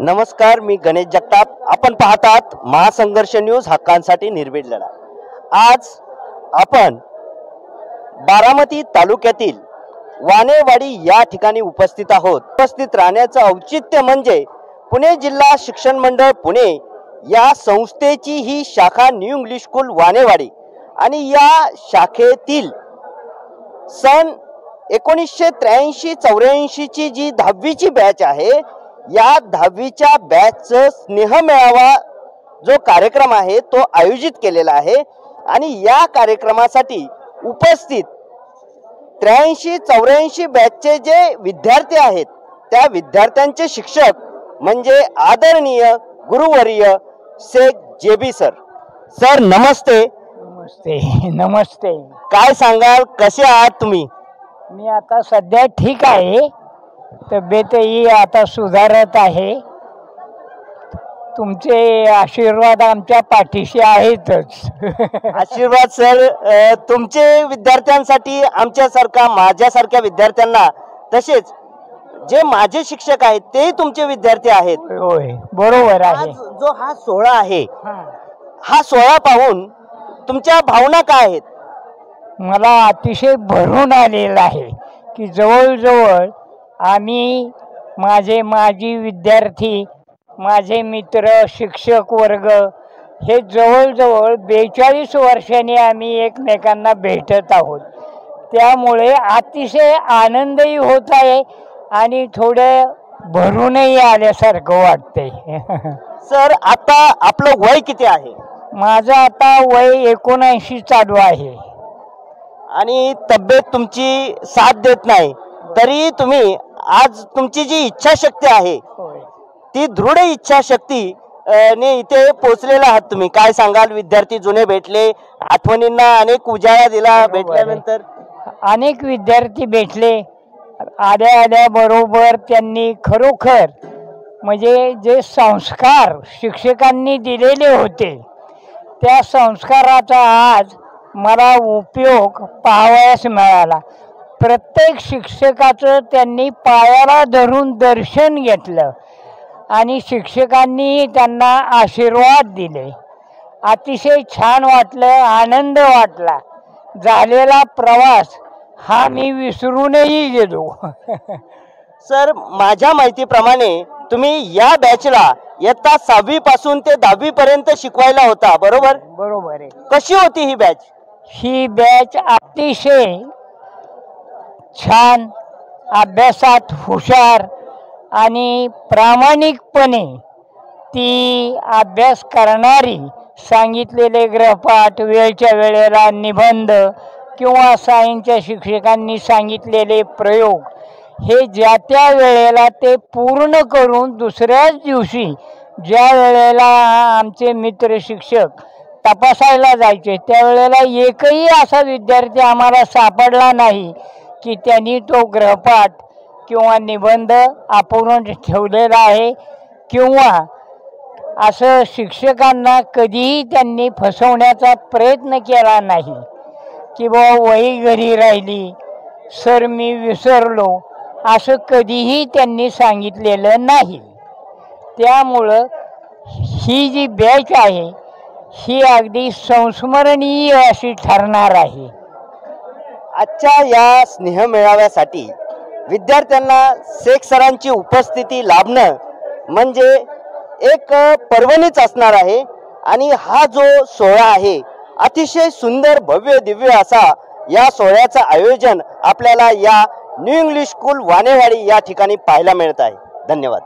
नमस्कार, मी गणेश जगताप. आपण पाहतात महासंघर्ष न्यूज, हक्कांसाठी निर्भीड लढा. आज आपण बारामती तालुक्यातील वानेवाडी या ठिकाणी उपस्थित आहोत. उपस्थित राहण्याचं औचित्य म्हणजे पुणे जिल्हा शिक्षण मंडळ पुणे या संस्थेची ही शाखा न्यू इंग्लिश स्कूल वानेवाडी आणि या शाखेतील सन 1983-84 ची जी 10वीची बॅच आहे, या 10वीच्या बॅचचं स्नेह मेळावा जो कार्यक्रम आहे तो आयोजित केलेला आहे. आणि या कार्यक्रमासाठी उपस्थित 83-84 बॅचचे जे विद्यार्थी आहेत त्या विद्यार्थ्यांचे शिक्षक म्हणजे आदरणीय गुरुवर्य शेख जेबी सर. सर नमस्ते. नमस्ते. नमस्ते. काय सांगाल, कसे आहात तुम्ही? मी आता सध्या ठीक आहे, तब्येतही आता सुधारत आहे. तुमचे आशीर्वाद आमच्या पाठीशी आहेतच. आशीर्वाद सर तुमचे विद्यार्थ्यांसाठी, आमच्यासारखा माझ्यासारख्या विद्यार्थ्यांना, तसेच जे माझे शिक्षक आहेत ते तुमचे विद्यार्थी आहेत. होय, बरोबर आहे. जो हा सोहळा आहे, हा सोहळा पाहून तुमच्या भावना काय आहेत? मला अतिशय भरून आलेला आहे की जवळजवळ आम्ही माजी विद्यार्थी, माझे मित्र, शिक्षक वर्ग हे जवळजवळ 42 वर्षांनी आम्ही एकमेकांना भेटत आहोत. त्यामुळे अतिशय आनंदही होत आहे आणि थोडं भरूनही आल्यासारखं वाटतंय. सर आता आपलं वय किती आहे? माझं आता वय 79 चालू आहे. आणि तब्येत तुमची साथ देत नाही, तरी तुम्ही आज तुमची जी इच्छाशक्ती आहे ती दृढ इच्छाशक्ती ने इथे पोहोचलेला आहात तुम्ही. काय सांगाल? विद्यार्थी जुने भेटले, आठवणींना अनेक उजाळा दिला. भेटल्यानंतर अनेक विद्यार्थी भेटले. आल्या बरोबर त्यांनी खरोखर म्हणजे जे संस्कार शिक्षकांनी दिलेले होते त्या संस्काराचा आज मला उपयोग पाहावयास मिळाला. प्रत्येक शिक्षकाचं त्यांनी पायाला धरून दर्शन घेतलं आणि शिक्षकांनी त्यांना आशीर्वाद दिले. अतिशय छान वाटलं, आनंद वाटला. झालेला प्रवास हा मी विसरूनही गेलो. सर माझ्या माहितीप्रमाणे तुम्ही या बॅचला इयत्ता 6वी पासून ते 10वी पर्यंत शिकवायला होता, बरोबर? बरोबर आहे. कशी होती ही बॅच? ही बॅच अतिशय छान, अभ्यासात हुशार आणि प्रामाणिकपणे ती अभ्यास करणारी, सांगितलेले गृहपाठ, वेळच्या वेळेला निबंध किंवा सायन्सच्या शिक्षकांनी सांगितलेले प्रयोग हे ज्या त्या वेळेला ते पूर्ण करून दुसऱ्याच दिवशी ज्या वेळेला आमचे मित्र शिक्षक तपासायला जायचे त्यावेळेला एकही असा विद्यार्थी आम्हाला सापडला नाही की त्यांनी तो गृहपाठ किंवा निबंध अपूर्ण ठेवलेला आहे किंवा असं शिक्षकांना कधीही त्यांनी फसवण्याचा प्रयत्न केला नाही की बाबा वही घरी राहिली, सर मी विसरलो, असं कधीही त्यांनी सांगितलेलं नाही. त्यामुळं ही जी बॅच आहे ही अगदी संस्मरणीय अशी ठरणार आहे. आजच्या या स्नेह मेळाव्यासाठी विद्यार्थ्यांना शेख सरांची उपस्थिती लाभणं म्हणजे एक पर्वणीच असणार आहे. आणि हा जो सोहळा आहे अतिशय सुंदर, भव्य, दिव्य असा या सोहळ्याचं आयोजन आपल्याला या न्यू इंग्लिश स्कूल वानेवाडी या ठिकाणी पाहायला मिळत आहे. धन्यवाद.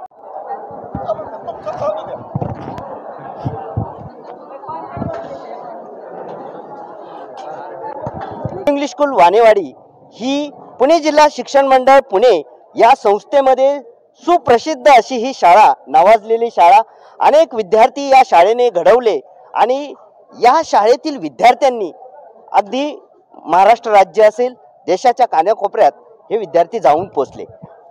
इंग्लिश स्कूल वानेवाडी ही पुणे जिल्हा शिक्षण मंडळ पुणे या संस्थेमध्ये सुप्रसिद्ध अशी ही शाळा, नावाजलेली शाळा. अनेक विद्यार्थी या शाळेने घडवले आणि या शाळेतील विद्यार्थ्यांनी अगदी महाराष्ट्र राज्य असेल, देशाच्या कानाकोपऱ्यात हे विद्यार्थी जाऊन पोचले.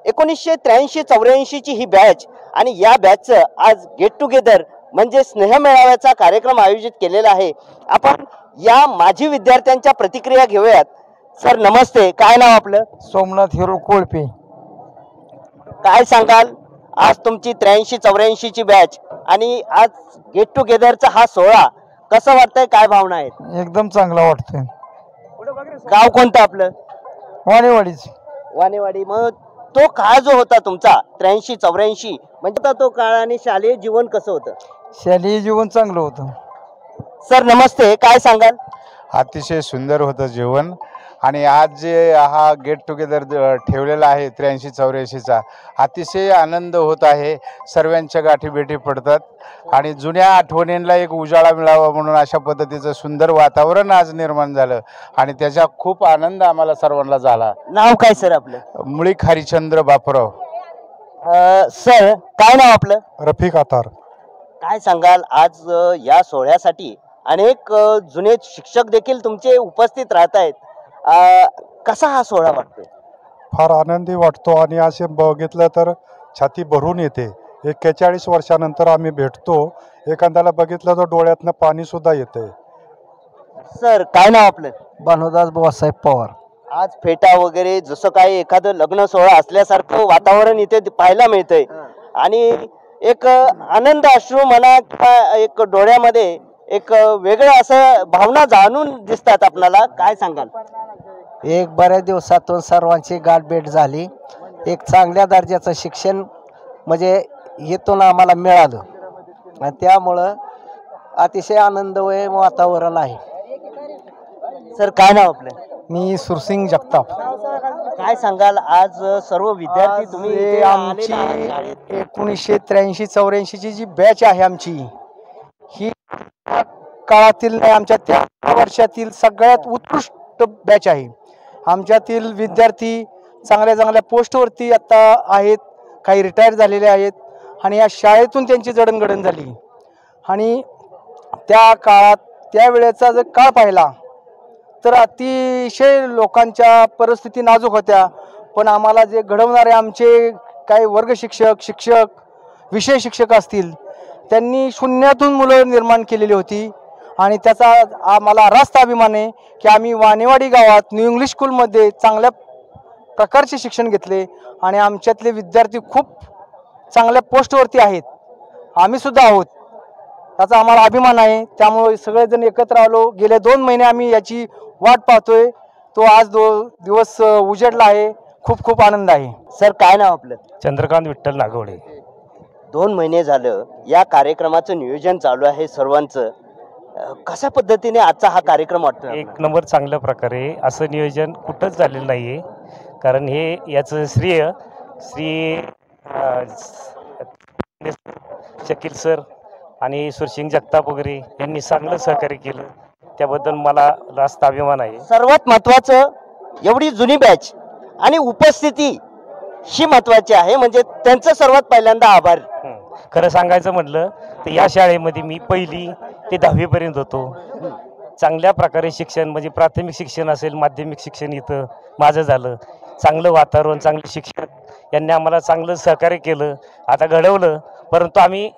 1983-84 ची ही बॅच आणि या बॅचचं आज गेट टुगेदर म्हणजे स्नेह मेळाव्याचा कार्यक्रम आयोजित केलेला आहे. आपण या माजी विद्यार्थ्यांच्या प्रतिक्रिया घेऊयात. सर नमस्ते, काय नाव आपलं? सोमनाथ हिरो कोळपे. काय सांगाल, आज तुमची 83-84 ची बॅच आणि आज गेट टुगेदरचा हा सोहळा कसं वाटतंय, काय भावना आहेत? एकदम चांगला वाटतोय. गाव कोणतं आपलं? वाणेवाडीच. वाणेवाडी. मग तो काळ जो होता तुमचा 83-84 म्हणजे आता तो काळ आणि शालेय जीवन कसं होतं? शालेय जीवन चांगलं होतं. सर नमस्ते, काय सांगाल? अतिशय सुंदर होतं जेवण. आणि आज जे हा गेट टुगेदर ठेवलेला आहे 83-84चा, अतिशय आनंद होत आहे. सर्वांच्या गाठी भेटी पडतात आणि जुन्या आठवणींना एक उजाळा मिळावा म्हणून अशा पद्धतीचं सुंदर वातावरण आज निर्माण झालं आणि त्याचा खूप आनंद आम्हाला सर्वांना झाला. नाव काय सर आपलं? मुळीक हरिश्चंद्र बापराव. सर काय नाव आपलं? रफिक आतार. काय सांगाल आज या सोहळ्यासाठी अनेक जुने शिक्षक देखील तुमचे उपस्थित राहत आहेत. कसा हा सोहळा वाटतोय? फार आनंदी वाटतो आणि असे बघितलं तर छाती भरून येते. 41 वर्षानंतर आम्ही भेटतो. एखाद्याला बघितलं तर डोळ्यातनं पाणी सुद्धा येते. सर काय नाव आपलं? भानुदास बुवासाहेब पवार. आज फेटा वगैरे जसं काही एखादं लग्न सोहळा असल्यासारखं वातावरण इथे पाहायला मिळतंय आणि एक आनंद अश्रू म्हणा किंवा एक डोळ्यामध्ये एक वेगळं असं भावना जाणून दिसतात आपल्याला. काय सांगाल? एक बऱ्याच दिवसातून सर्वांची गाठभेट झाली. एक चांगल्या दर्जाचं शिक्षण म्हणजे इथून आम्हाला मिळालं आणि त्यामुळं अतिशय आनंदमय वातावरण आहे. सर काय नाव आपलं? मी सुरसिंग जगताप. काय सांगाल आज सर्व विद्यार्थी तुम्ही इथे आमची आलेला आहात शाळेत. 1983-84ची जी बॅच आहे आमची, ही काळातील नाही आमच्या त्या वर्षातील सगळ्यात उत्कृष्ट बॅच आहे. आमच्यातील विद्यार्थी चांगल्या चांगल्या पोस्टवरती आता आहेत, काही रिटायर झालेले आहेत आणि या शाळेतून त्यांची जडणघडण झाली. आणि त्या काळात त्यावेळेचा जर काळ पाहिला तर अतिशय लोकांच्या परिस्थिती नाजूक होत्या, पण आम्हाला जे घडवणारे आमचे काही वर्ग शिक्षक विषय शिक्षक असतील, त्यांनी शून्यातून मुलं निर्माण केलेली होती. आणि त्याचा आम्हाला रास्त अभिमान आहे की आम्ही वाणेवाडी गावात न्यू इंग्लिश स्कूलमध्ये चांगल्या प्रकारचे शिक्षण घेतले आणि आमच्यातले विद्यार्थी खूप चांगल्या पोस्टवरती आहेत. आम्हीसुद्धा आहोत, त्याचा आम्हाला अभिमान आहे. त्यामुळे सगळेजण एकत्र आलो. गेले 2 महिने आम्ही याची वाट पाहतोय. तो आज दिवस उजेडला आहे. खूप खूप आनंद आहे. सर काय नाव आपलं? चंद्रकांत विठ्ठल नागवडे. 2 महिने झालं या कार्यक्रमाचं नियोजन चालू आहे सर्वांचं. कशा पद्धतीने आजचा हा कार्यक्रम वाटतोय? एक नंबर चांगल्या प्रकारे. असं नियोजन कुठंच झालेलं नाही आहे, कारण हे याचं श्रेय श्री शकील सर आणि सुरसिंग जगताप वगैरे यांनी चांगलं सहकार्य केलं, त्याबद्दल मला रास्त अभिमान आहे. सर्वात महत्त्वाचं एवढी जुनी बॅच आणि उपस्थिती ही महत्त्वाची आहे, म्हणजे त्यांचं सर्वात पहिल्यांदा आभार. खरं सांगायचं म्हटलं तर या शाळेमध्ये मी 1ली ते 10वी पर्यंत होतो. चांगल्या प्रकारे शिक्षण म्हणजे प्राथमिक शिक्षण असेल, माध्यमिक शिक्षण इथं माझं झालं. चांगलं वातावरण, चांगले शिक्षक यांनी आम्हाला चांगलं सहकार्य केलं, आता घडवलं. परंतु आम्ही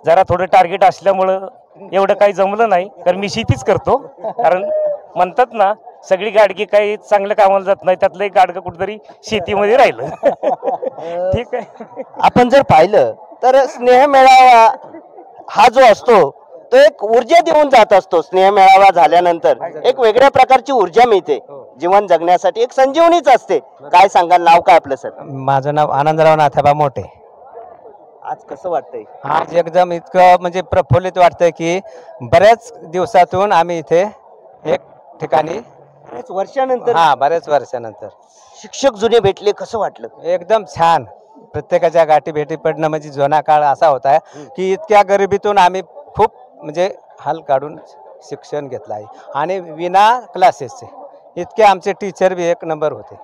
जरा थोडं टार्गेट असल्यामुळं एवढं काही जमलं नाही, कारण मी शेतीच करतो. कारण म्हणतात ना सगळी गाडगी काही चांगल्या कामाला जात नाही, त्यातलं एक गाडगं कुठेतरी शेतीमध्ये राहिलं. ठीक आहे. आपण जर पाहिलं तर स्नेह मेळावा हा जो असतो तो एक ऊर्जा देऊन जात असतो. स्नेह मेळावा झाल्यानंतर एक वेगळ्या प्रकारची ऊर्जा मिळते जीवन जगण्यासाठी, एक संजीवनीच असते. काय सांगाल? नाव काय आपलं सर? माझं नाव आनंदराव नाथाबा मोठे. आज कसं वाटतंय? आज एकदम इतकं म्हणजे प्रफुल्लित वाटतंय की बऱ्याच दिवसातून आम्ही इथे एक ठिकाणी बऱ्याच वर्षानंतर शिक्षक जुने भेटले, कसं वाटलं? एकदम छान. प्रत्येकाच्या गाठी भेटी पडणं म्हणजे जुना काळ असा होता की इतक्या गरिबीतून आम्ही खूप म्हणजे हाल काढून शिक्षण घेतलं आहे आणि विना क्लासेसचे इतके आमचे टीचर बी एक नंबर होते.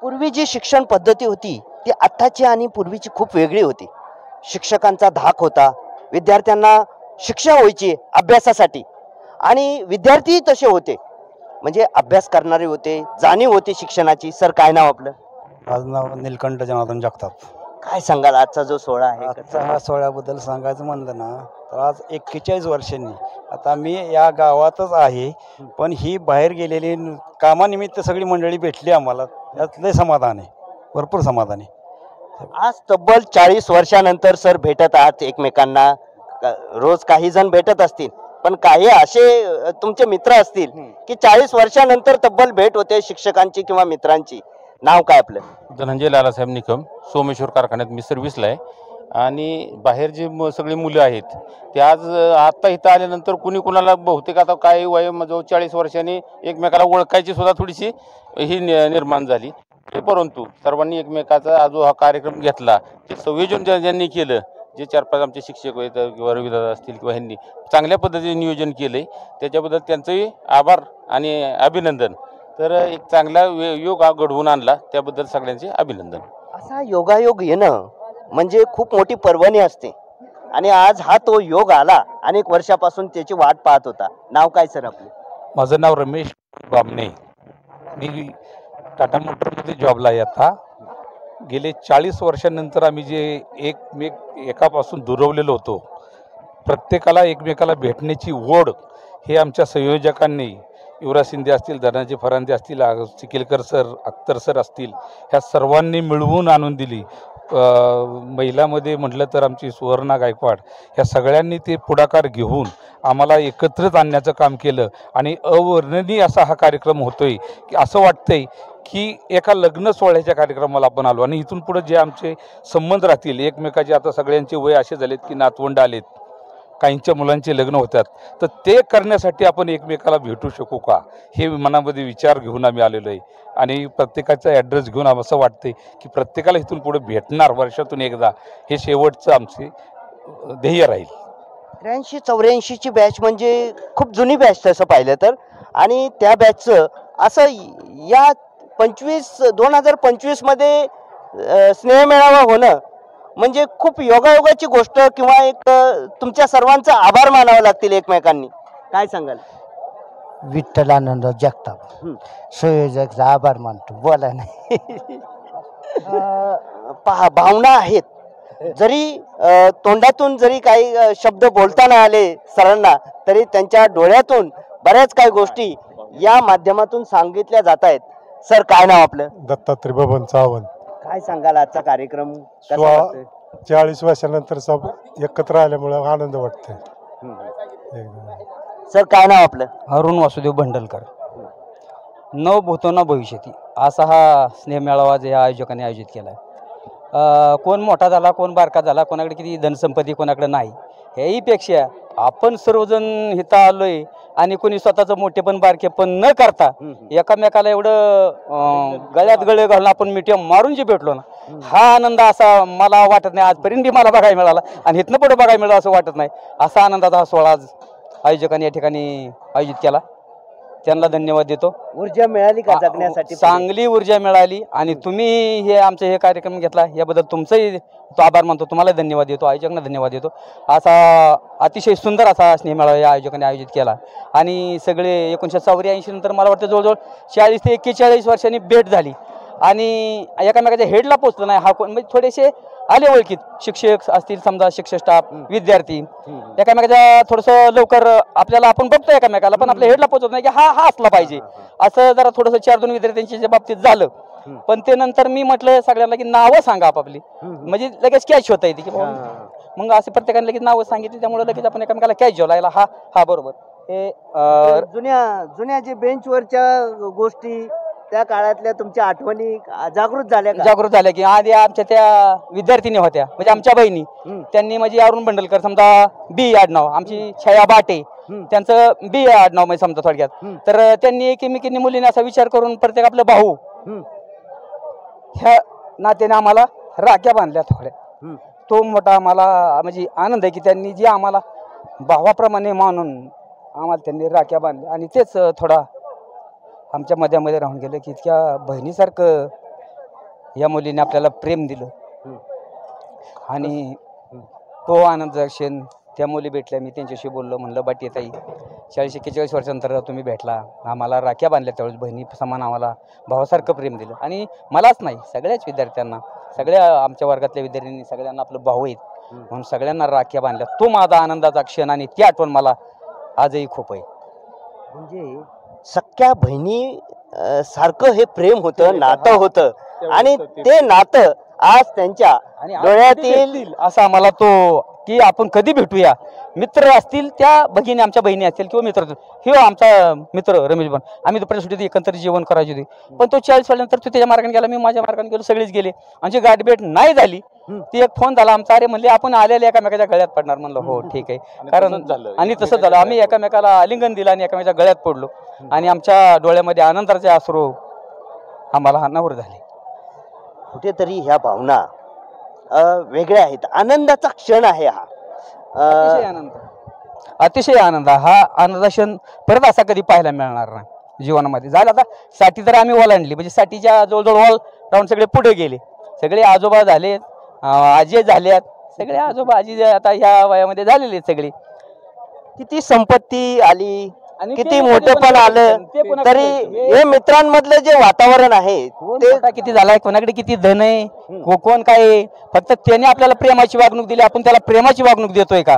पूर्वी जी शिक्षण पद्धती होती ती आत्ताची आणि पूर्वीची खूप वेगळी होती. शिक्षकांचा धाक होता, विद्यार्थ्यांना शिक्षा व्हायची अभ्यासासाठी आणि विद्यार्थी तसे होते, म्हणजे अभ्यास करणारे होते, जाणीव होती शिक्षणाची. सर काय नाव आपलं? माझं नाव नीलकंठ जनार्दन जगताप. काय सांगाल आजचा जो सोहळा आहे? आजचा हा सोहळ्याबद्दल सांगायचं म्हणलं ना तर आज 41 वर्षांनी आता मी या गावातच आहे, पण ही बाहेर गेलेली कामानिमित्त सगळी मंडळी भेटली आम्हाला. त्यात लय समाधान आहे, भरपूर समाधान आहे. आज तब्बल 40 वर्षानंतर सर भेटत आहात एकमेकांना. रोज काही जण भेटत असतील, पण काही असे तुमचे मित्र असतील की 40 वर्षानंतर तब्बल भेट होते शिक्षकांची किंवा मित्रांची. नाव काय आपलं? धनंजय लालासाहेब निकम, सोमेश्वर कारखान्यात मी सर्व्हिसला आहे. आणि बाहेर जी सगळी मुलं आहेत ते आज आत्ता इथं आल्यानंतर कुणी कुणाला बहुतेक आता काही वय जो 40 वर्षांनी एकमेकाला ओळखायची सुद्धा थोडीशी ही निर्माण झाली. परंतु सर्वांनी एकमेकाचा जो हा कार्यक्रम घेतला ते संयोजन ज्यांनी केलं, जे 4-5 आमचे शिक्षक आहेत किंवा रविदादा असतील किंवा ह्यांनी चांगल्या पद्धतीने नियोजन केलं, त्याच्याबद्दल त्यांचंही आभार आणि अभिनंदन. तर एक चांगला योग घडवून आणला, त्याबद्दल सगळ्यांचे अभिनंदन. असा योगायोग येणं म्हणजे खूप मोठी पर्वणी असते आणि आज हा तो योग आला. अनेक वर्षापासून त्याची वाट पाहत होता. नाव काय सर आपलं? माझं नाव रमेश बामणे. मी टाटा मोटरमध्ये जॉबला आहे आता. गेले 40 वर्षांनंतर आम्ही जे एकापासून दुरवलेलो होतो, प्रत्येकाला एकमेकाला भेटण्याची ओढ हे आमच्या संयोजकांनी, युवराज शिंदे असतील, धनाजी फरांदे असतील, चिखलीकर सर, अख्तर सर असतील, ह्या सर्वांनी मिळवून आणून दिली. महिलामध्ये म्हटलं तर आमची सुवर्णा गायकवाड, ह्या सगळ्यांनी ते पुढाकार घेऊन आम्हाला एकत्रित आणण्याचं काम केलं. आणि अवर्णनीय असा हा कार्यक्रम होतोय की असं वाटतंय की एका लग्न सोहळ्याच्या कार्यक्रमाला आपण आलो. आणि इथून पुढे जे आमचे संबंध राहतील एकमेकाचे, आता सगळ्यांचे वय असे झालेत की नातवंड आलेत, काहींच्या मुलांचे लग्न होतात, तर ते करण्यासाठी आपण एकमेकाला भेटू शकू का, हे मनामध्ये विचार घेऊन आम्ही आलेलो आहे. आणि प्रत्येकाचा ॲड्रेस घेऊन आम्हाला असं वाटते की प्रत्येकाला इथून पुढे भेटणार वर्षातून एकदा, हे शेवटचं आमचे ध्येय राहील. 83-84ची बॅच म्हणजे खूप जुनी बॅच तसं पाहिलं तर. आणि त्या बॅचचं असं या 2025 मध्ये स्नेहमेळावा होणं म्हणजे खूप योगायोगाची गोष्ट, किंवा एक तुमच्या सर्वांचा आभार मानावं लागतील एकमेकांनी. काय सांगाल? विठ्ठलानंद जगताप संयोजकचा आभार मानतो, बोला नाही. पहा, भावना आहेत. जरी तोंडातून जरी काही शब्द बोलता नाही आले सरांना, तरी त्यांच्या डोळ्यातून बऱ्याच काही गोष्टी या माध्यमातून सांगितल्या जात आहेत. सर, काय नाव आपलं? दत्तात्रय बबन सावंत. काय सांगाल आजचा कार्यक्रम कसा वाटतोय? 40 वर्षानंतर सब एकत्र आल्यामुळे आनंद वाटतोय. सर, काय नाव आपलं? अरुण वासुदेव भंडलकर. न भूतो न भविष्यती असा हा स्नेहमेळावा जे आयोजकांनी आयोजित केला आहे. कोण मोठा झाला, कोण बारका झाला, कोणाकडे किती धनसंपत्ती, कोणाकडे नाही, ह्याहीपेक्षा आपण सर्वजण इथं आलोय आणि कोणी स्वतःचं मोठेपण बारकेपण न करता एकामेकाला एवढं गळ्यात गळे घालून आपण मिठ्या मारून जे भेटलो ना, हा आनंद असा मला वाटत नाही आजपर्यंत मला बघायला मिळाला आणि इथनं पुढे बघायला मिळाला असं वाटत नाही. असा आनंदाचा हा सोहळा आज आयोजकांनी या ठिकाणी आयोजित केला. त्यांना धन्यवाद देतो. ऊर्जा मिळाली का जगण्यासाठी? चांगली ऊर्जा मिळाली. आणि तुम्ही हे आमचं हे कार्यक्रम घेतला याबद्दल तुमचंही आभार मानतो, तुम्हाला धन्यवाद देतो, आयोजकांना धन्यवाद देतो. असा अतिशय सुंदर असा स्नेहमेळावा या आयोजकांनी आयोजित केला. आणि सगळे 1984 नंतर मला वाटतं जवळजवळ 40 ते 41 वर्षांनी भेट झाली आणि एकामेकाच्या हेडला पोचलो नाही. हा कोण म्हणजे थोडेसे आले ओळखीत, शिक्षक असतील समजा, शिक्षक स्टाफ, विद्यार्थी, एकामेकाच्या थोडंसं लवकर आपल्याला आपण बघतो एकामेकाला, पण आपल्या हेडला पोचत नाही की हा असला पाहिजे. असं जरा थोडंसं 4-2 विद्यार्थ्यांच्या बाबतीत झालं. पण ते नंतर मी म्हटलं सगळ्यांना की नावं सांगा आपापली, म्हणजे लगेच कॅच होता येते की मग असे प्रत्येकाने लगेच नावं सांगितली, त्यामुळे लगेच आपण एकामेकाला कॅच जेवला. हा बरोबर. हे जुन्या जे बेंचवरच्या गोष्टी, त्या काळातल्या तुमच्या आठवणी जागृत झाल्या की आधी आमच्या त्या विद्यार्थिनी होत्या, म्हणजे आमच्या बहिणी, त्यांनी म्हणजे अरुण भंडलकर समजा बी आडनाव, आमची छाया बाटे त्यांचं बी आडनाव म्हणजे समजा थोडक्यात. तर त्यांनी एकमेकींनी मुलीने असा विचार करून प्रत्येक आपलं भाऊ ह्या नात्याने आम्हाला राख्या बांधल्या थोड्या. तो मोठा आम्हाला म्हणजे आनंद आहे की त्यांनी जे आम्हाला भावाप्रमाणे मानून आम्हाला त्यांनी राख्या बांधल्या. आणि तेच थोडा आमच्या मध्यामध्ये राहून गेलं की इतक्या बहिणीसारखं या मुलीने आपल्याला प्रेम दिलं. आणि तो आनंद क्षण त्या मुली भेटल्या, मी त्यांच्याशी बोललो, म्हणलं बाटी ताई 40-41 वर्षानंतर तुम्ही भेटला, आम्हाला राख्या बांधल्या, त्यावेळेस बहिणी समान आम्हाला भावासारखं प्रेम दिलं. आणि मलाच नाही, सगळ्याच विद्यार्थ्यांना, सगळ्या आमच्या वर्गातल्या विद्यार्थ्यांनी सगळ्यांना आपलं भाऊ आहेत म्हणून सगळ्यांना राख्या बांधल्या. तो माझा आनंदाचा क्षण आणि ती आठवण मला आजही खूप आहे. म्हणजे सख्या बहिणी सारखं हे प्रेम होतं, नातं होतं. आणि ते नातं आज त्यांच्या आणि डोळ्यातील असं आम्हाला तो की आपण कधी भेटूया, मित्र असतील त्या भगिनी, आमच्या बहिणी असतील किंवा मित्र, हे आमचा मित्र रमेश बन, आम्ही दुपारी सुट्टीत एकंदरीत जेवण करायचे होते. पण तो 40 वर्षानंतर तो त्याच्या मार्गाने गेला, मी माझ्या मार्गाने गेलो, सगळेच गेले. आमची गाठभेट नाही झाली. ती एक फोन झाला आमचा, अरे म्हणले आपण आलेले एकामेकाच्या गळ्यात पडणार. म्हणलं हो ठीक आहे. कारण आणि तसंच झालं, आम्ही एकामेकाला आलिंगन दिलं आणि एकामेकाच्या गळ्यात पडलो आणि आमच्या डोळ्यामध्ये आनंदाचे अश्रू आम्हाला अनावर झाले. कुठेतरी ह्या भावना वेगळ्या आहेत. आनंदाचा क्षण आहे हा. अतिशय आनंद, अतिशय आनंद. हा आनंदाचा क्षण परत असा कधी पाहायला मिळणार नाही जीवनामध्ये. झालं आता साठी तर आम्ही ओलांडली, म्हणजे साठीच्या जवळजवळ ऑल राऊंड सगळे पुढे गेले, सगळे आजोबा झाले, आजी झाल्यात, सगळे आजोबा आजी आता ह्या वयामध्ये झालेले सगळे. किती संपत्ती आली, आणि किती मोठेपण आलं, तरी हे मित्रांमधलं जे वातावरण आहे ते किती झालाय, कोणाकडे किती धन आहे, कोण काय आहे, फक्त त्याने आपल्याला प्रेमाची वागणूक दिली, आपण त्याला प्रेमाची वागणूक देतोय का,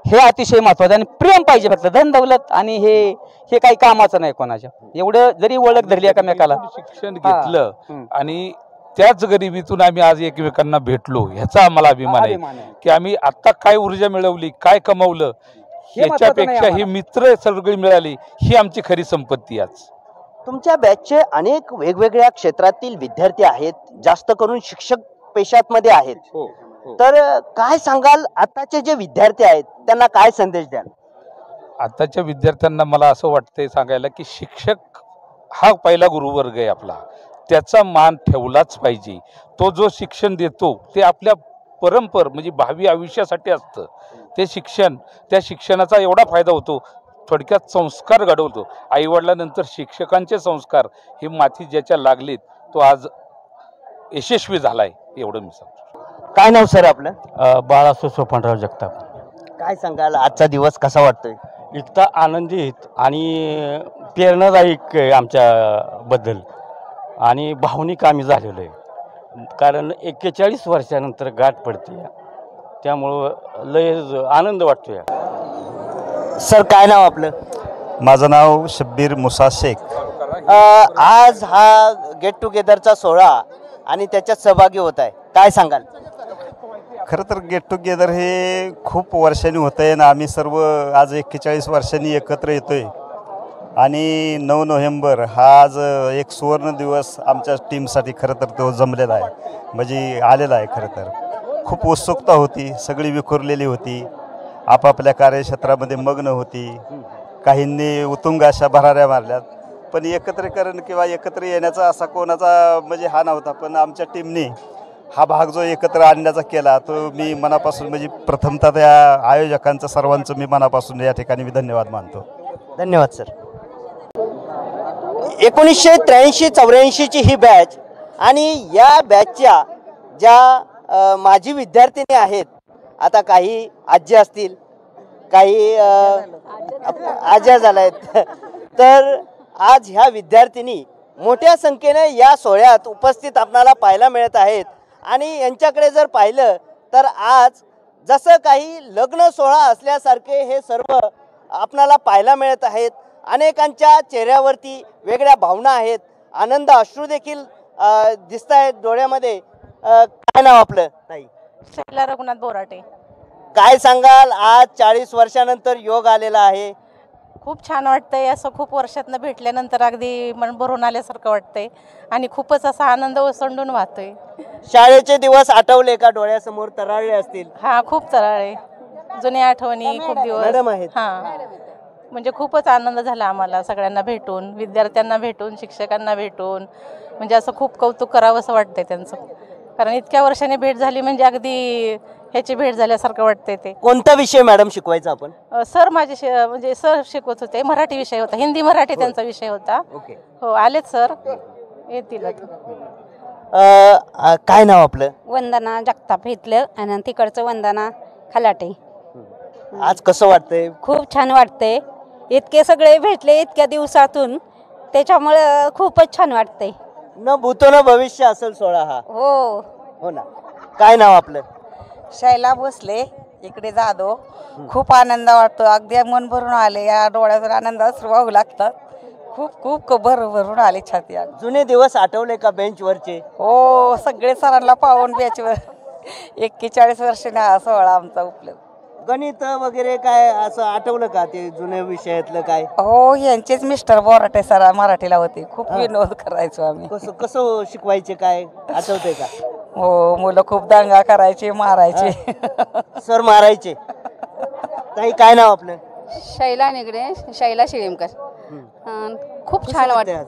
हे अतिशय महत्वाचं. आणि प्रेम पाहिजे फक्त, धन दौलत आणि हे काही कामाचं नाही कोणाच्या. एवढं जरी ओळख धरली एकामेकाला, शिक्षण घेतलं आणि त्याच गरिबीतून आम्ही आज एकमेकांना भेटलो, ह्याचा आम्हाला अभिमान आहे की आम्ही आता काय ऊर्जा मिळवली, काय कमवलं, याच्यापेक्षा ही मित्र सगळी मिळाली, ही आमची खरी संपत्ती. आज तुमच्या बॅचचे अनेक वेगवेगळ्या क्षेत्रातील विद्यार्थी आहेत, जास्त करून शिक्षक पेशात मध्ये आहेत. तर काय सांगाल, आताचे जे विद्यार्थी आहेत त्यांना काय संदेश द्याल? आताच्या विद्यार्थ्यांना मला असं वाटतंय सांगायला की शिक्षक हा पहिला गुरुवर्ग आहे आपला, त्याचा मान ठेवलाच पाहिजे. तो जो शिक्षण देतो ते आपल्या परंपर म्हणजे भावी आयुष्यासाठी असतं ते शिक्षण. त्या शिक्षणाचा एवढा फायदा होतो, थोडक्यात संस्कार घडवतो. आईवडिलांनंतर शिक्षकांचे संस्कार हे माथी ज्याच्या लागलेत तो आज यशस्वी झालाय, एवढं मी सांगतो. काय नाव सर आपलं? बाळासाहेब सोपानराव जगताप. काय सांगाल, आजचा दिवस कसा वाटतोय? इतका आनंदित आणि प्रेरणादायक आमच्या बद्दल आणि भावनिक आम्ही झालेलो आहे. कारण 41 वर्षानंतर गाठ पडते, त्यामुळं लय आनंद वाटतोय. सर काय नाव आपलं? माझं नाव शब्बीर मुसा शेख. आज हा गेट टुगेदरचा सोहळा आणि त्याच्यात सहभागी होत आहे, काय सांगाल? खरं तर गेट टुगेदर हे खूप वर्षांनी होतं आहे ना, आम्ही सर्व आज 41 वर्षांनी एकत्र येतो आहे. आणि 9 नोव्हेंबर हा आज एक सुवर्ण दिवस आमच्या टीमसाठी खरं तर तो जमलेला आहे, म्हणजे आलेला आहे. खरं तर खूप उत्सुकता होती, सगळी विखुरलेली होती, आपापल्या कार्यक्षेत्रामध्ये मग्न होती. काहींनी उत्तुंग अशा भराऱ्या मारल्यात, पण एकत्रीकरण किंवा एकत्र येण्याचा असा कोणाचा म्हणजे हा नव्हता. पण आमच्या टीमने हा भाग जो एकत्र आणण्याचा केला तो मी मनापासून म्हणजे प्रथमतः त्या आयोजकांचं सर्वांचं मी मनापासून या ठिकाणी मी धन्यवाद मानतो. धन्यवाद सर. 1983-84ची ही बॅच आणि या बॅचच्या ज्या माजी विद्यार्थिनी आहेत, आता काही आजी असतील, काही आज्या झाल्या आहेत, तर आज ह्या विद्यार्थिनी मोठ्या संख्येने या सोहळ्यात उपस्थित आपल्याला पाहायला मिळत आहेत. आणि यांच्याकडे जर पाहिलं तर आज जसं काही लग्न सोहळा असल्यासारखे हे सर्व आपल्याला पाहायला मिळत आहेत. अनेकांच्या चेहऱ्यावरती वेगळ्या भावना आहेत, आनंद अश्रू देखील दिसत आहेत डोळ्यामध्ये. काय नाव आपलं ताई? शैला रघुनाथ बोराटे. काय सांगाल, आज 40 वर्षानंतर योग आलेला आहे, खूप छान वाटतंय. असं खूप वर्षातनं भेटल्यानंतर अगदी मन भरून आल्यासारखं वाटतंय आणि खूपच असा आनंद ओसंडून वाहतोय. शाळेचे दिवस आठवले का? डोळ्यासमोर तरळले असतील? हा, खूप तरळले, जुन्या आठवणी खूप दिवस. मॅडम आहेत. हा, म्हणजे खूपच आनंद झाला आम्हाला सगळ्यांना भेटून, विद्यार्थ्यांना भेटून, शिक्षकांना भेटून. म्हणजे असं खूप कौतुक करावं असं वाटतंय त्यांचं, कारण इतक्या वर्षांनी भेट झाली म्हणजे अगदी ह्याची भेट झाल्यासारखं वाटतंय. ते कोणता विषय मॅडम शिकवायचा आपण? सर माझे म्हणजे सर शिकवत होते, मराठी विषय होता, हिंदी मराठी त्यांचा विषय होता. हो, आलेत सर, येतील. काय नाव आपलं? वंदना जगताप इथलं आणि तिकडचं वंदना खलाटे. आज कसं वाटतंय? खूप छान वाटतंय, इतके सगळे भेटले इतक्या दिवसातून, त्याच्यामुळं खूपच छान वाटतंय. न भूतो न भविष्य असेल सोहळा हा. हो ना. काय नाव आपलं? शैला भोसले, इकडे जाधव. खूप आनंद वाटतो, अगदी मन भरून आले, या डोळ्यातून आनंद अश्रू वाहू लागतात. खूप खूप भरून आले छाती आग. जुने दिवस आठवले का बेंचवरचे? हो, सगळे सरांना पाहून बॅचवर 41 वर्षाने हा सोहळा आमचा उपलब्ध. गणित वगैरे काय असं आठवलं का ते जुन्या विषयातलं काय? हो, यांचेच मिस्टर बोराटे सर मराठीला होते. खूप विनोद करायचो आम्ही. कसं कसं शिकवायचे काय आठवतंय का? हो, मुलं खूप दंगा करायचे, मारायचे. सर मारायचे. ताई काय नाव आपलं? शैला निगडे, शैला शिळीमकर. खूप छान वाटतं.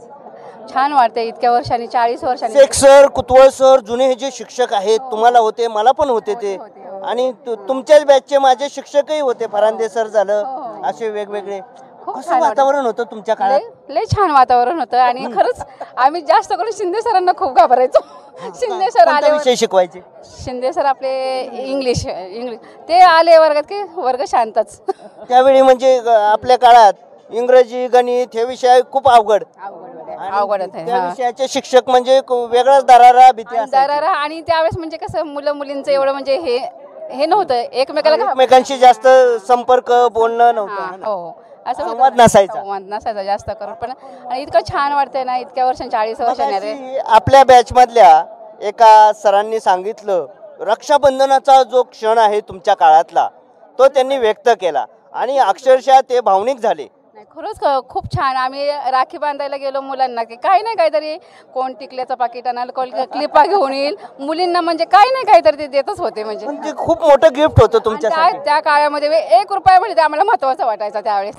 छान वाटतं इतक्या वर्षांनी 40 वर्षांनी. शेख सर, कुतवळ सर, जुने हे जे शिक्षक आहेत, तुम्हाला होते, मला पण होते ते, आणि तुमच्याच बॅचचे माझे शिक्षकही होते. फरांदे सर झालं, असे वेगवेगळे. कसं वातावरण होतं तुमच्या काळात? लय छान वातावरण होतं आणि खरंच आम्ही जास्त करून शिंदे सरांना खूप घाबरायचो. शिंदे सर आले, विषय शिकवायचे? शिंदे सर आपले इंग्लिश ते आले वर्गात की वर्ग शांतच. त्यावेळी म्हणजे आपल्या काळात इंग्रजी, गणित हे विषय खूप अवघड होते. त्या विषयाचे शिक्षक म्हणजे वेगळाच दरारा, भीती दरारा. आणि त्यावेळेस म्हणजे कसं मुलं मुलींचं एवढं म्हणजे हे नव्हतं, एकमेकांशी जास्त संपर्क, बोलणं नव्हतं. हो, असं संवाद नसायचा. संवाद नसायचा जास्त करून. पण आणि इतकं छान वाटतंय ना इतक्या वर्षांनी 40 वर्षांनी. आपल्या बॅच मधल्या एका सरांनी सांगितलं, रक्षाबंधनाचा जो क्षण आहे तुमच्या काळातला तो त्यांनी व्यक्त केला आणि अक्षरशः ते भावनिक झाले. खरंच खूप छान. आम्ही राखी बांधायला गेलो मुलांना की काही नाही काहीतरी, कोण टिकल्याचं पाकिट आणाल, कोण क्लिपा घेऊन येईल. मुलींना म्हणजे काही नाही काहीतरी ते देतच होते. म्हणजे खूप मोठं गिफ्ट होतं तुमच्यासाठी. त्या काळामध्ये 1 रुपया म्हणजे ते आम्हाला महत्वाचं वाटायचं त्यावेळेस.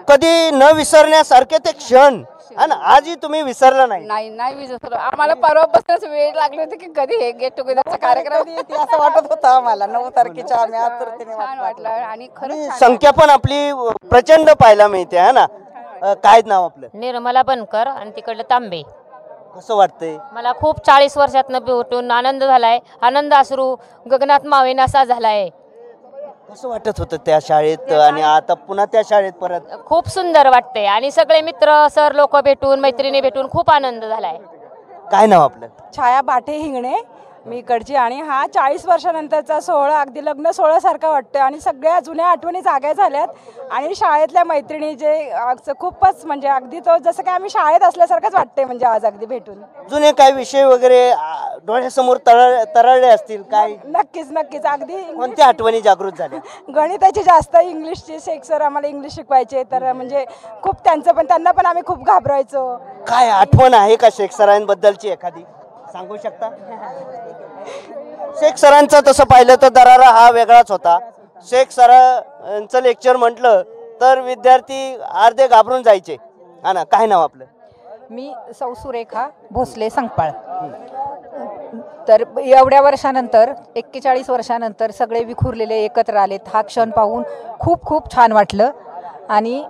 कधी न विसरण्यासारखे ते क्षण, आणि आजही तुम्ही विसरला नाही विसरलो. आम्हाला परवा बसच वेळ लागली होती की कधी हे गेट टुगेदरचा कार्यक्रम येते असं वाटत होतं आम्हाला. 9 तारखेच्या आम्ही आतुरतेने छान वाटलं. आणि खरंच संख्या पण आपली प्रचंड पाहायला मिळते है ना. काय नाव आपलं? निर्मला बनकर आणि तिकडलं तांबे. कसं वाटतंय? मला खूप 40 वर्षातनं भेटून आनंद झालाय. आनंद अश्रू गगनात मावेन असा झालाय. कसं वाटत होतं त्या शाळेत आणि आता पुन्हा त्या शाळेत परत? खूप सुंदर वाटते आणि सगळे मित्र सर लोक भेटून, मैत्रिणी भेटून खूप आनंद झालाय. काय नाव आपलं? छाया बाटे हिंगणे, मी इकडची. आणि हा 40 वर्षानंतरचा सोहळा अगदी लग्न सोहळ्यासारखा वाटतं आणि सगळ्या जुन्या आठवणी जाग्या झाल्यात. आणि शाळेतल्या मैत्रिणी जे खूपच म्हणजे अगदी तो जसं काय आम्ही शाळेत असल्यासारखंच वाटतंय म्हणजे आज अगदी भेटून. जुने काय विषय वगैरे डोळ्यासमोर तरळले असतील काय? नक्कीच अगदी. कोणत्या आठवणी जागृत झाल्या? गणिताची जास्त, इंग्लिशचे शेख सर आम्हाला इंग्लिश शिकवायचे, तर म्हणजे खूप त्यांना पण आम्ही खूप घाबरायचो. काय आठवण आहे का शेख सरांबद्दलची एखादी सांगू शकता? शेख सरांचं तसं पाहिलं तर दरारा हा वेगळाच होता. शेख सरांचं लेक्चर म्हटलं तर विद्यार्थी अर्धे घाबरून जायचे. हा ना. काय नाव आपलं? मी सौ सुरेखा भोसले संकपाळ. तर एवढ्या वर्षानंतर 41 वर्षानंतर सगळे विखुरलेले एकत्र आलेत. हा क्षण पाहून खूप खूप छान वाटलं. आणि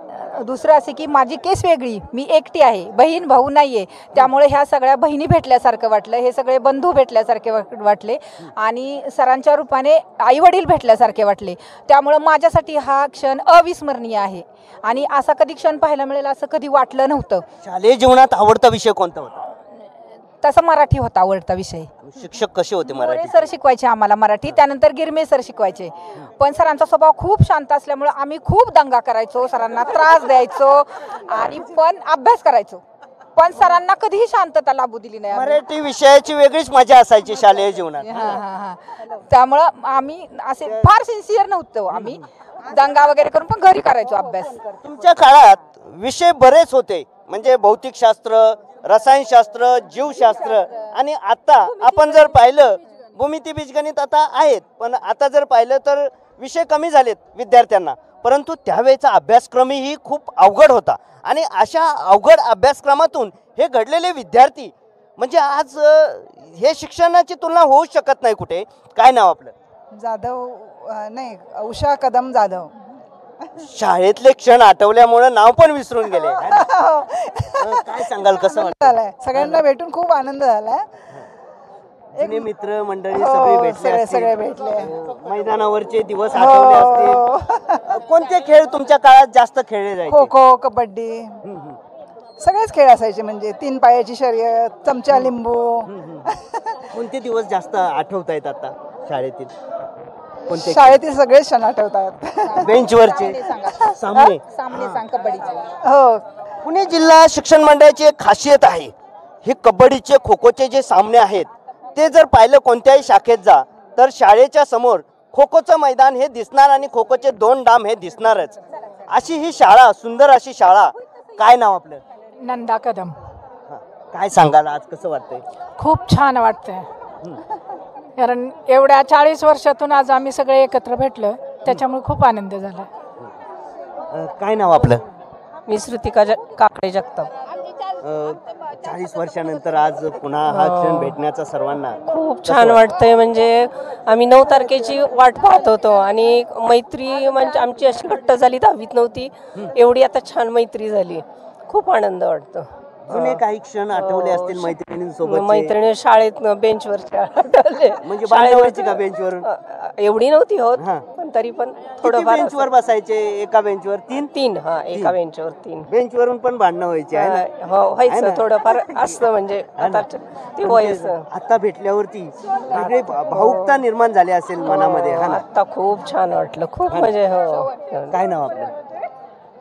दुसरं असे की माझी केस वेगळी, मी एकटी आहे, बहीण भाऊ नाही आहे, त्यामुळे ह्या सगळ्या बहिणी भेटल्यासारखं वाटलं. हे सगळे बंधू भेटल्यासारखे वाटले आणि सरांच्या रूपाने आईवडील भेटल्यासारखे वाटले. त्यामुळं माझ्यासाठी हा क्षण अविस्मरणीय आहे आणि असा कधी क्षण पाहायला मिळेल असं कधी वाटलं नव्हतं. शालेय जीवनात आवडता विषय कोणता होता? तसा मराठी होता आवडता विषय. शिक्षक कसे होते? मराठी सर शिकवायचे आम्हाला मराठी, त्यानंतर गिरमे सर शिकवायचे. पण सरांचा स्वभाव खूप शांत असल्यामुळे आम्ही खूप दंगा करायचो, सरांना त्रास द्यायचो आणि पण अभ्यास करायचो. पण सरांना कधीही शांतता लाभू दिली नाही. मराठी विषयाची वेगळीच मजा असायची शालेय जीवनात. त्यामुळं आम्ही असे फार सिन्सिअर नव्हतो. आम्ही दंगा वगैरे करून पण घरी करायचो अभ्यास. तुमच्या काळात विषय बरेच होते, म्हणजे भौतिकशास्त्र, रसायनशास्त्र, जीवशास्त्र, आणि आता आपण जर पाहिलं भूमिती बीजगणित आता आहेत, पण आता जर पाहिलं तर विषय कमी झालेत विद्यार्थ्यांना. परंतु त्यावेळेचा अभ्यासक्रमही खूप अवघड होता आणि अशा अवघड अभ्यासक्रमातून हे घडलेले विद्यार्थी म्हणजे आज हे शिक्षणाची तुलना होऊ शकत नाही कुठे. काय नाव आपलं? जाधव नाही, उषा कदम जाधव. शाळेतले क्षण आठवल्यामुळे नाव पण विसरून गेले. काय सांगाल, कसं झालंय? सगळ्यांना भेटून खूप आनंद झालाय. जुने मित्र मंडळी सगळे भेटले. मैदानावरचे दिवस आठवले असतील. कोणते खेळ तुमच्या काळात जास्त खेळले जायचे? खो खो, कबड्डी, सगळेच खेळ असायचे. म्हणजे 3 पायाची शर्यत, चमचा लिंबू. कोणते दिवस जास्त आठवतायत आता शाळेतील? शाळेतील सगळेच क्षण आठवतात. बेंचवरचे सामने सांग कबड्डीचे. हो, पुणे जिल्हा शिक्षण मंडळाची एक खासियत आहे, हे कबड्डीचे खो खोचे जे सामने आहेत ते जर पाहिलं कोणत्याही शाखेत जा तर शाळेच्या समोर खो खोचं मैदान हे दिसणार आणि खो खोचे 2 डाम हे दिसणारच. अशी ही शाळा, सुंदर अशी शाळा. काय नाव आपलं? नंदा कदम. काय सांगाल आज कसं वाटतंय? खूप छान वाटतंय, कारण एवढ्या 40 वर्षातून आज आम्ही सगळे एकत्र भेटलो, त्याच्यामुळे खूप आनंद झाला. काय नाव आपलं? मी श्रुतिका काकडे जगताप. 40 वर्षानंतर आज पुन्हा हा क्षण भेटण्याचा सर्वांना खूप छान वाटतंय. म्हणजे आम्ही 9 तारखेची वाट पाहत होतो आणि मैत्री म्हणजे आमची अशी घट्ट झाली, 10वीत नव्हती एवढी आता छान मैत्री झाली. खूप आनंद वाटतो. जुने काही क्षण आठवले असतील मैत्रिणींसोबत? मैत्रिणी शाळेत बेंचवरच्या आठवले. म्हणजे बांधावरची का बेंचवरून? एवढी नव्हती होत, पण तरी पण थोडंफार. बेंचवर बसायचे? एका बेंचवर 3? हा, एका बेंचवर 3. बेंचवरून पण भांडणं व्हायची आहे ना? हो, व्हायचं थोडंफार असतं. म्हणजे आता ते व्हायचं. आता भेटल्यावरती वेगळी भावुकता निर्माण झाली असेल मनामध्ये. आता खूप छान वाटलं, खूप म्हणजे. हो. काय नाव आपलं?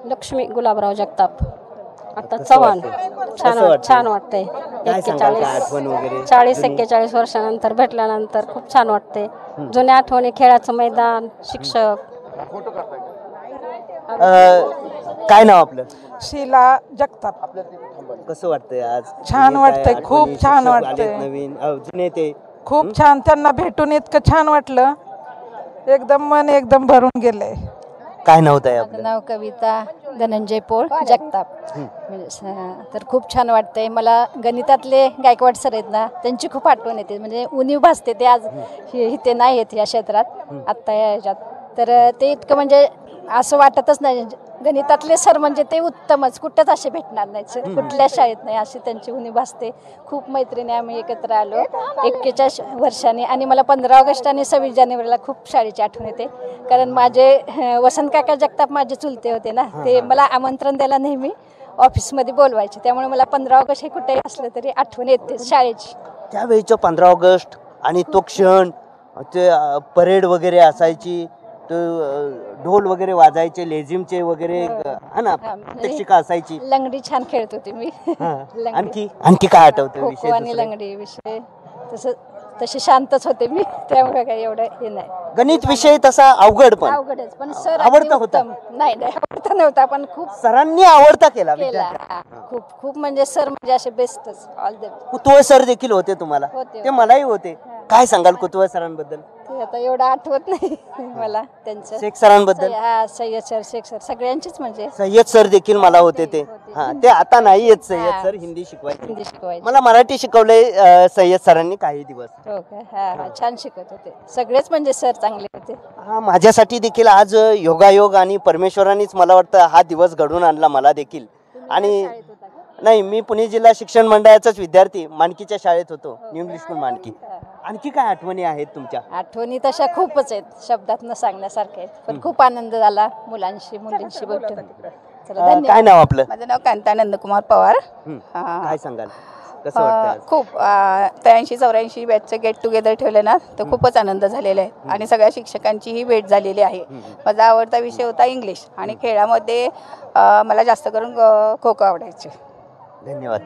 लक्ष्मी गुलाबराव जगताप. आता चव्हाण. छान वाटतंय. 40-41 वर्षानंतर भेटल्यानंतर खूप छान वाटते. जुन्या आठवणी, खेळाचं मैदान, शिक्षक. काय नाव आपलं? शीला जगताप. कसं वाटतंय आज? छान वाटतंय, खूप छान वाटतंय. नवीन जुने ते खूप छान, त्यांना भेटून इतकं छान वाटलं, एकदम मन एकदम भरून गेलंय. काय नाव आहे आपलं? नाव कविता धनंजय पोळ जगताप. तर खूप छान वाटतंय मला. गणितातले गायकवाड सर आहेत ना, त्यांची खूप आठवण येते. म्हणजे उणीव भासते ते आज इथे नाही आहेत या क्षेत्रात आत्ता या ह्याच्यात. तर ते इतकं म्हणजे असं वाटतच नाही, गणितातले सर म्हणजे ते उत्तमच, कुठंच असे भेटणार नाहीत, कुठल्या शाळेत नाही, अशी त्यांची उणीव भासते. खूप मैत्रिणी आम्ही एकत्र आलो 41 वर्षांनी. आणि मला 15 ऑगस्ट आणि 26 जानेवारीला खूप शाळेची आठवण येते, कारण माझे वसंत काका जगताप माझे चुलते होते ना, ते मला आमंत्रण द्यायला नेहमी ऑफिसमध्ये बोलवायचे. त्यामुळे मला 15 ऑगस्ट हे कुठेही असलं तरी आठवण येते शाळेची. त्यावेळीचं 15 ऑगस्ट आणि तो क्षण, ते परेड वगैरे असायची, ढोल वगैरे वाजायचे, लेझिमचे वगैरे, हा ना, शिक्षिका असायची. लंगडी छान खेळत होती मी. आणखी काय आठवतं? खो खो आणि लंगडी विषय तसे शांतच होते मी, त्यामुळे काही एवढं हे नाही. गणित विषय तसा अवघडच, पण सर आवडता होता. नाही आवडता नव्हता, पण खूप सरांनी आवडता केला. खूप म्हणजे सर म्हणजे असे बेस्टच. ऑल द कुतुळ सर देखील होते तुम्हाला? ते मलाही होते. काय सांगाल कुतुळ सरांबद्दल? आता एवढं आठवत नाही मला त्यांचं. शेख सरांबद्दल? सय्यद सर, शेख सर, सगळ्यांचीच. म्हणजे सय्यद सर देखील मला होते ते. ते आता नाही आहेत सय्यद सर. हिंदी शिकवायचे. मला मराठी शिकवलंय सय्यद सरांनी काही दिवस. हो का? छान शिकवत होते सगळेच, म्हणजे सर चांगले होते. माझ्यासाठी देखील आज योगायोग आणि परमेश्वरांनीच मला वाटतं हा दिवस घडवून आणला मला देखील. आणि नाही, मी पुणे जिल्हा शिक्षण मंडळाचाच विद्यार्थी, मानकीच्या शाळेत होतो, न्यू इंग्लिश स्कूल मानकी. आणखी काय आठवणी आहेत तुमच्या? आठवणी तशा खूपच आहेत, शब्दात न सांगण्यासारख्या आहेत, पण खूप आनंद झाला मुलांशी मुलींशी भेटून. काय नाव आपलं? माझं नाव कांता नंदकुमार पवार. काय सांगाल कसं वाटतं? खूप 83-84 बॅचचं गेट टुगेदर ठेवलं ना, तर खूपच आनंद झालेला आहे आणि सगळ्या शिक्षकांचीही भेट झालेली आहे. माझा आवडता विषय होता इंग्लिश आणि खेळामध्ये मला जास्त करून खो खो आवडायचे. धन्यवाद.